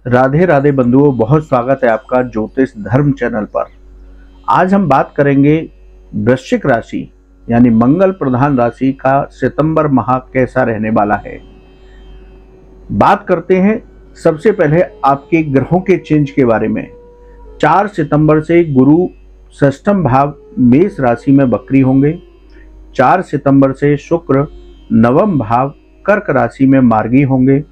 राधे राधे बंधुओं, बहुत स्वागत है आपका ज्योतिष धर्म चैनल पर। आज हम बात करेंगे वृश्चिक राशि यानी मंगल प्रधान राशि का सितंबर माह कैसा रहने वाला है। बात करते हैं सबसे पहले आपके ग्रहों के चेंज के बारे में। 4 सितंबर से गुरु षष्ठम भाव मेष राशि में वक्री होंगे। 4 सितंबर से शुक्र नवम भाव कर्क राशि में मार्गी होंगे।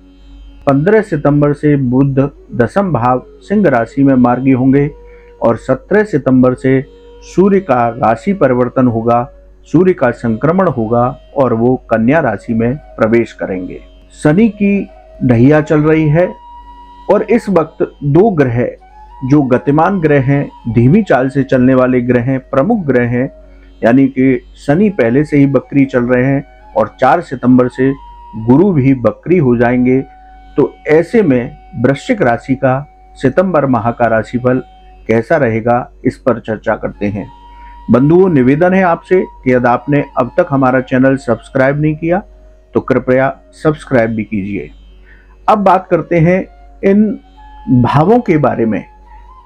15 सितंबर से बुध दशम भाव सिंह राशि में मार्गी होंगे और 17 सितंबर से सूर्य का राशि परिवर्तन होगा, सूर्य का संक्रमण होगा और वो कन्या राशि में प्रवेश करेंगे। शनि की ढैया चल रही है और इस वक्त 2 ग्रह जो गतिमान ग्रह हैं, धीमी चाल से चलने वाले ग्रह हैं, प्रमुख ग्रह हैं, यानी कि शनि पहले से ही बकरी चल रहे हैं और 4 सितंबर से गुरु भी बकरी हो जाएंगे। तो ऐसे में वृश्चिक राशि का सितंबर माह का राशिफल कैसा रहेगा, इस पर चर्चा करते हैं। बंधुओं, निवेदन है आपसे कि यदि आपने अब तक हमारा चैनल सब्सक्राइब नहीं किया तो कृपया सब्सक्राइब भी कीजिए। अब बात करते हैं इन भावों के बारे में।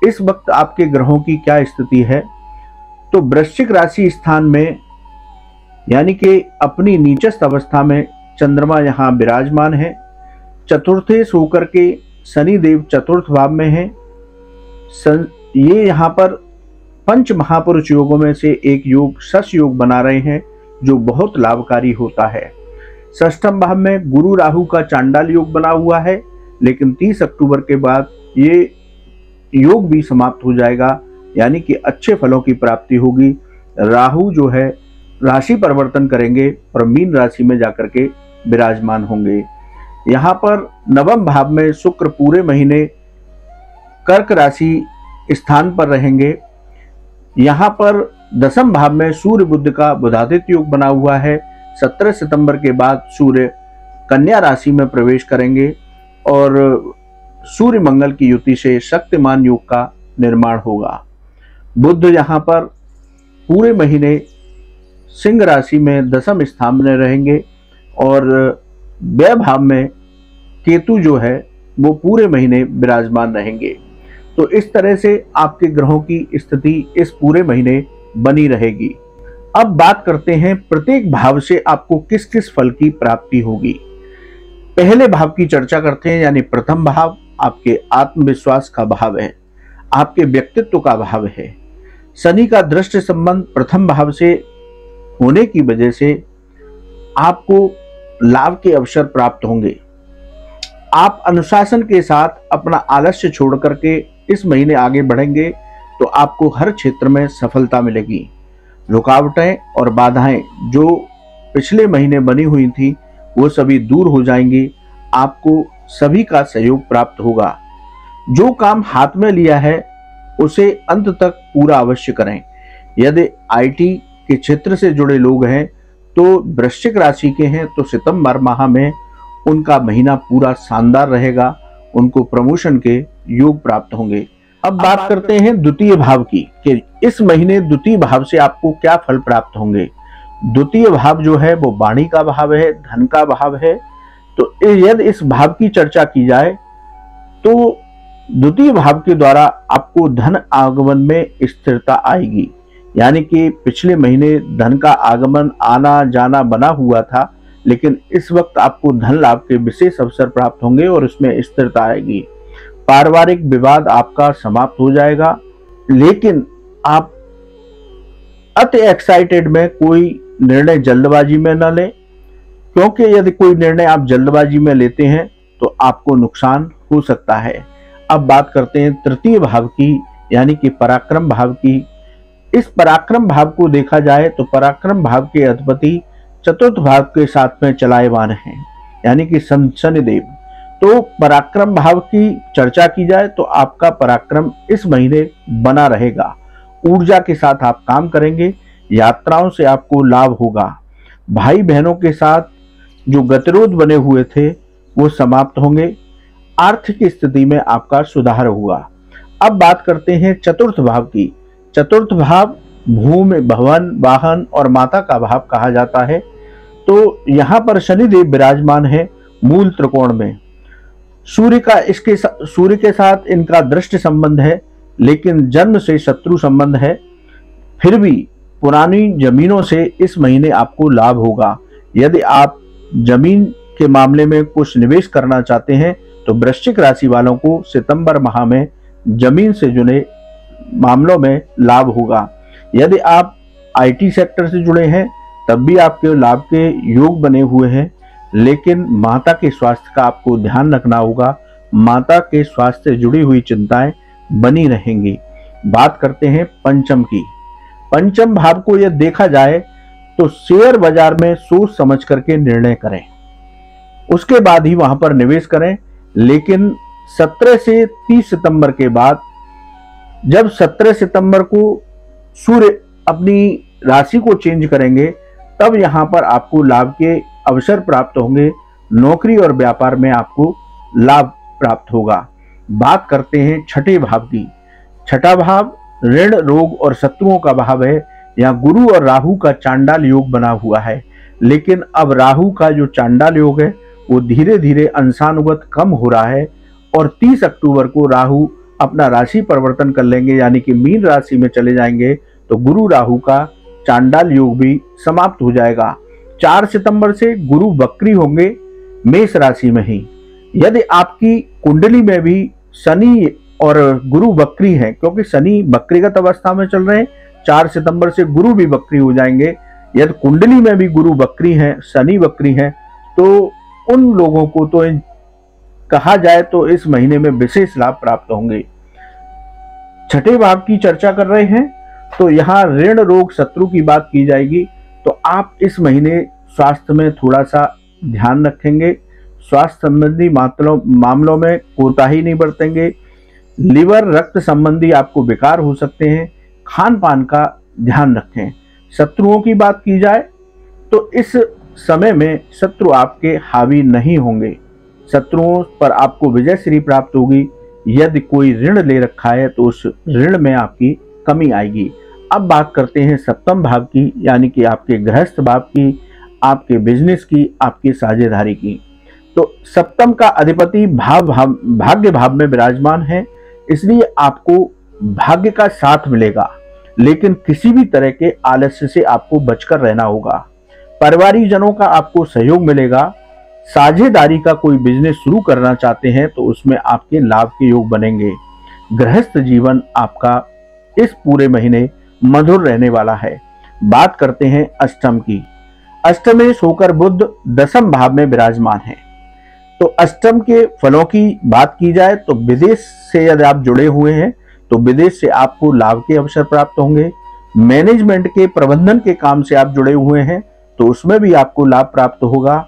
इस वक्त आपके ग्रहों की क्या स्थिति है। तो वृश्चिक राशि स्थान में यानी कि अपनी नीचस्थ अवस्था में चंद्रमा यहाँ विराजमान है। चतुर्थेश होकर के शनि देव चतुर्थ भाव में है। ये यहाँ पर पंच महापुरुष योगों में से एक योग शश योग बना रहे हैं जो बहुत लाभकारी होता है। षष्ठम भाव में गुरु राहु का चांडाल योग बना हुआ है, लेकिन 30 अक्टूबर के बाद ये योग भी समाप्त हो जाएगा, यानी कि अच्छे फलों की प्राप्ति होगी। राहु जो है राशि परिवर्तन करेंगे और मीन राशि में जाकर के विराजमान होंगे। यहाँ पर नवम भाव में शुक्र पूरे महीने कर्क राशि स्थान पर रहेंगे। यहाँ पर दशम भाव में सूर्य बुध का बुधादित्य योग बना हुआ है। 17 सितंबर के बाद सूर्य कन्या राशि में प्रवेश करेंगे और सूर्य मंगल की युति से शक्तिमान योग का निर्माण होगा। बुध यहाँ पर पूरे महीने सिंह राशि में दशम स्थान में रहेंगे और व्यय भाव में केतु जो है वो पूरे महीने विराजमान रहेंगे। तो इस तरह से आपके ग्रहों की स्थिति इस पूरे महीने बनी रहेगी। अब बात करते हैं प्रत्येक भाव से आपको किस किस फल की प्राप्ति होगी। पहले भाव की चर्चा करते हैं, यानी प्रथम भाव आपके आत्मविश्वास का भाव है, आपके व्यक्तित्व का भाव है। शनि का दृष्टि संबंध प्रथम भाव से होने की वजह से आपको लाभ के अवसर प्राप्त होंगे। आप अनुशासन के साथ अपना आलस्य छोड़ करके इस महीने आगे बढ़ेंगे तो आपको हर क्षेत्र में सफलता मिलेगी। रुकावटें और बाधाएं जो पिछले महीने बनी हुई थी वो सभी दूर हो जाएंगी। आपको सभी का सहयोग प्राप्त होगा। जो काम हाथ में लिया है उसे अंत तक पूरा अवश्य करें। यदि आईटी के क्षेत्र से जुड़े लोग हैं तो वृश्चिक राशि के हैं तो सितंबर माह में उनका महीना पूरा शानदार रहेगा, उनको प्रमोशन के योग प्राप्त होंगे। अब बात करते हैं द्वितीय भाव की कि इस महीने द्वितीय भाव से आपको क्या फल प्राप्त होंगे। द्वितीय भाव जो है वो वाणी का भाव है, धन का भाव है। तो यदि इस भाव की चर्चा की जाए तो द्वितीय भाव के द्वारा आपको धन आगमन में स्थिरता आएगी, यानी कि पिछले महीने धन का आगमन आना जाना बना हुआ था, लेकिन इस वक्त आपको धन लाभ के विशेष अवसर प्राप्त होंगे और इसमें स्थिरता आएगी। पारिवारिक विवाद आपका समाप्त हो जाएगा, लेकिन आप अति एक्साइटेड में कोई निर्णय जल्दबाजी में न लें, क्योंकि यदि कोई निर्णय आप जल्दबाजी में लेते हैं तो आपको नुकसान हो सकता है। अब बात करते हैं तृतीय भाव की, यानी कि पराक्रम भाव की। इस पराक्रम भाव को देखा जाए तो पराक्रम भाव के अधिपति चतुर्थ भाव के साथ में चलायमान हैं, यानी कि शनिदेव। तो पराक्रम भाव की चर्चा की जाए तो आपका पराक्रम इस महीने बना रहेगा। ऊर्जा के साथ आप काम करेंगे, यात्राओं से आपको लाभ होगा। भाई बहनों के साथ जो गतिरोध बने हुए थे वो समाप्त होंगे। आर्थिक स्थिति में आपका सुधार हुआ। अब बात करते हैं चतुर्थ भाव की। चतुर्थ भाव भूमि, भवन, वाहन और माता का भाव कहा जाता है। तो यहाँ पर शनिदेव विराजमान है मूल त्रिकोण में। सूर्य के साथ इनका दृष्टि संबंध है, लेकिन जन्म से शत्रु संबंध है। फिर भी पुरानी जमीनों से इस महीने आपको लाभ होगा। यदि आप जमीन के मामले में कुछ निवेश करना चाहते हैं तो वृश्चिक राशि वालों को सितंबर माह में जमीन से जुड़े मामलों में लाभ होगा। यदि आप आईटी सेक्टर से जुड़े हैं तब भी आपके लाभ के योग बने हुए हैं, लेकिन माता के स्वास्थ्य का आपको ध्यान रखना होगा। माता के स्वास्थ्य से जुड़ी हुई चिंताएं बनी रहेंगी। बात करते हैं पंचम की। पंचम भाव को यह देखा जाए तो शेयर बाजार में सोच समझ करके निर्णय करें, उसके बाद ही वहां पर निवेश करें। लेकिन 17 से 30 सितंबर के बाद, जब 17 सितंबर को सूर्य अपनी राशि को चेंज करेंगे, तब यहां पर आपको लाभ के अवसर प्राप्त होंगे। नौकरी और व्यापार में आपको लाभ प्राप्त होगा। बात करते हैं छठे भाव की। छठा भाव ऋण, रोग और शत्रुओं का भाव है। यहाँ गुरु और राहु का चांडाल योग बना हुआ है, लेकिन अब राहु का जो चांडाल योग है वो धीरे धीरे अंशानुगत कम हो रहा है और 30 अक्टूबर को राहु अपना राशि परिवर्तन कर लेंगे, यानी कि मीन राशि में चले जाएंगे। तो गुरु राहु का चांडाल योग भी समाप्त हो जाएगा। 4 सितंबर से गुरु वक्री होंगे मेष राशि में ही। यदि आपकी कुंडली में भी शनि और गुरु वक्री है, क्योंकि शनि वक्रीगत अवस्था में चल रहे हैं, 4 सितंबर से गुरु भी वक्री हो जाएंगे। यदि कुंडली में भी गुरु वक्री है, शनि वक्री है, तो उन लोगों को तो कहा जाए तो इस महीने में विशेष लाभ प्राप्त होंगे। छठे भाव की चर्चा कर रहे हैं तो यहाँ ऋण, रोग, शत्रु की बात की जाएगी। तो आप इस महीने स्वास्थ्य में थोड़ा सा ध्यान रखेंगे। स्वास्थ्य संबंधी मामलों में कोताही नहीं बरतेंगे। लिवर, रक्त संबंधी आपको विकार हो सकते हैं। खान पान का ध्यान रखें। शत्रुओं की बात की जाए तो इस समय में शत्रु आपके हावी नहीं होंगे। शत्रुओं पर आपको विजय श्री प्राप्त होगी। यदि कोई ऋण ले रखा है तो उस ऋण में आपकी कमी आएगी। अब बात करते हैं सप्तम भाव की, यानी कि आपके गृहस्थ भाव की, आपके बिजनेस की, आपकी साझेदारी की। तो सप्तम का अधिपति भाग्य भाव में विराजमान है, इसलिए आपको भाग्य का साथ मिलेगा, लेकिन किसी भी तरह के आलस्य से आपको बचकर रहना होगा। परिवारिक जनों का आपको सहयोग मिलेगा। साझेदारी का कोई बिजनेस शुरू करना चाहते हैं तो उसमें आपके लाभ के योग बनेंगे। गृहस्थ जीवन आपका इस पूरे महीने मधुर रहने वाला है। बात करते हैं अष्टम की। अष्टमेश होकर बुध दशम भाव में विराजमान है। तो अष्टम के फलों की बात की जाए तो विदेश से यदि आप जुड़े हुए हैं तो विदेश से आपको लाभ के अवसर प्राप्त होंगे। मैनेजमेंट के, प्रबंधन के काम से आप जुड़े हुए हैं तो उसमें भी आपको लाभ प्राप्त होगा।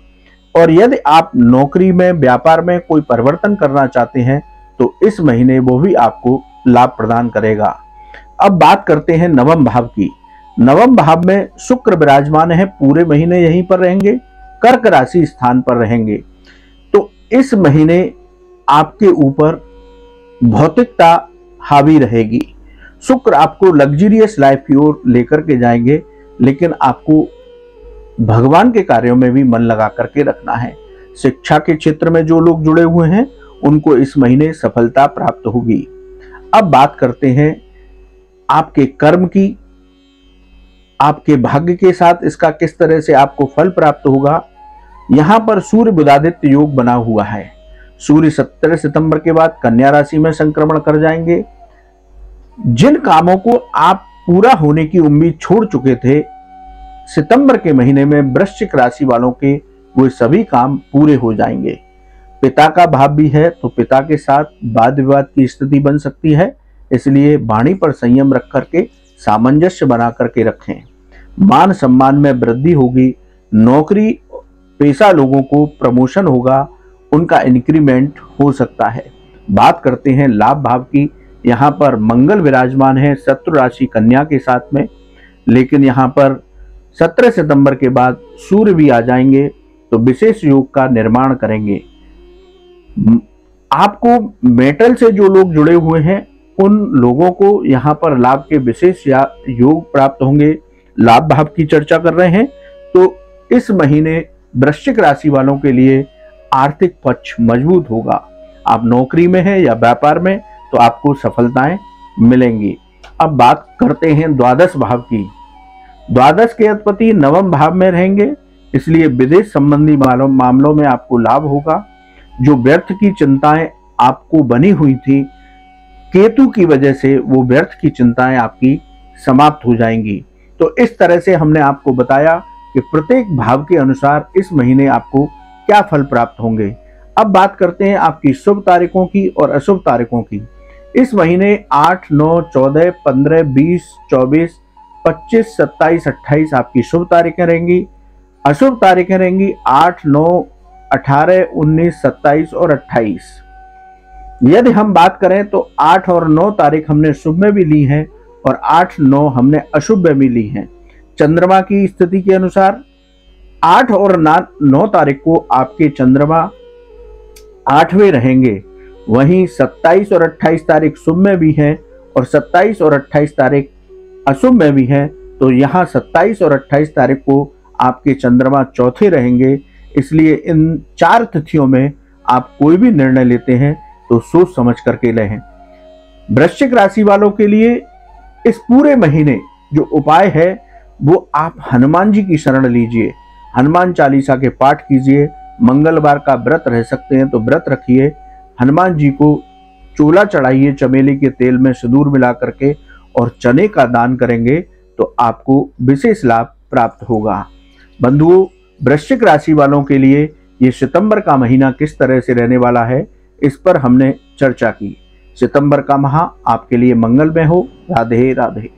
और यदि आप नौकरी में, व्यापार में कोई परिवर्तन करना चाहते हैं तो इस महीने वो भी आपको लाभ प्रदान करेगा। अब बात करते हैं नवम भाव की। नवम भाव में शुक्र विराजमान है, पूरे महीने यहीं पर रहेंगे, कर्क राशि स्थान पर रहेंगे। तो इस महीने आपके ऊपर भौतिकता हावी रहेगी। शुक्र आपको लग्जरियस लाइफ की ओर लेकर के जाएंगे, लेकिन आपको भगवान के कार्यों में भी मन लगा करके रखना है। शिक्षा के क्षेत्र में जो लोग जुड़े हुए हैं उनको इस महीने सफलता प्राप्त होगी। अब बात करते हैं आपके कर्म की, आपके भाग्य के साथ इसका किस तरह से आपको फल प्राप्त होगा। यहां पर सूर्य बुधादित्य योग बना हुआ है। सूर्य 17 सितंबर के बाद कन्या राशि में संक्रमण कर जाएंगे। जिन कामों को आप पूरा होने की उम्मीद छोड़ चुके थे, सितंबर के महीने में वृश्चिक राशि वालों के वो सभी काम पूरे हो जाएंगे। पिता का भाव भी है तो पिता के साथ वाद विवाद की स्थिति बन सकती है, इसलिए वाणी पर संयम रख करके सामंजस्य बना करके रखें। मान सम्मान में वृद्धि होगी। नौकरी पेशा लोगों को प्रमोशन होगा, उनका इंक्रीमेंट हो सकता है। बात करते हैं लाभ भाव की। यहाँ पर मंगल विराजमान है शत्रु राशि कन्या के साथ में, लेकिन यहाँ पर 17 सितंबर के बाद सूर्य भी आ जाएंगे तो विशेष योग का निर्माण करेंगे। आपको मेटल से जो लोग जुड़े हुए हैं उन लोगों को यहाँ पर लाभ के विशेष योग प्राप्त होंगे। लाभ भाव की चर्चा कर रहे हैं तो इस महीने वृश्चिक राशि वालों के लिए आर्थिक पक्ष मजबूत होगा। आप नौकरी में हैं या व्यापार में तो आपको सफलताएं मिलेंगी। अब बात करते हैं द्वादश भाव की। द्वादश के अधिपति नवम भाव में रहेंगे, इसलिए विदेश संबंधी मामलों में आपको लाभ होगा। जो व्यर्थ की चिंताएं आपको बनी हुई थी केतु की वजह से, वो व्यर्थ की चिंताएं आपकी समाप्त हो जाएंगी। तो इस तरह से हमने आपको बताया कि प्रत्येक भाव के अनुसार इस महीने आपको क्या फल प्राप्त होंगे। अब बात करते हैं आपकी शुभ तारीखों की और अशुभ तारीखों की। इस महीने 8, 9, 14, 15, 20, 24, 25, 27, 28 आपकी शुभ तारीखें रहेंगी। अशुभ तारीखें रहेंगी 8, 9, 18, 19, 27 और 28। यदि हम बात करें तो 8 और 9 तारीख हमने शुभ में भी ली है और 8, 9 हमने अशुभ में भी ली है। चंद्रमा की स्थिति के अनुसार 8 और 9 तारीख को आपके चंद्रमा 8वें रहेंगे। वहीं 27 और 28 तारीख शुभ में भी है और 27 और 28 तारीख अशुभ में भी है। तो यहाँ 27 और 28 तारीख को आपके चंद्रमा चौथे रहेंगे। इसलिए इन 4 तिथियों में आप कोई भी निर्णय लेते हैं तो सोच समझ करके लें। वृश्चिक राशि वालों के लिए इस पूरे महीने जो उपाय है वो आप हनुमान जी की शरण लीजिए, हनुमान चालीसा के पाठ कीजिए। मंगलवार का व्रत रह सकते हैं तो व्रत रखिए। हनुमान जी को चूल्हा चढ़ाइए चमेली के तेल में सिंदूर मिला करके और चने का दान करेंगे तो आपको विशेष लाभ प्राप्त होगा। बंधुओं, वृश्चिक राशि वालों के लिए ये सितंबर का महीना किस तरह से रहने वाला है, इस पर हमने चर्चा की। सितंबर का माह आपके लिए मंगलमय हो। राधे राधे।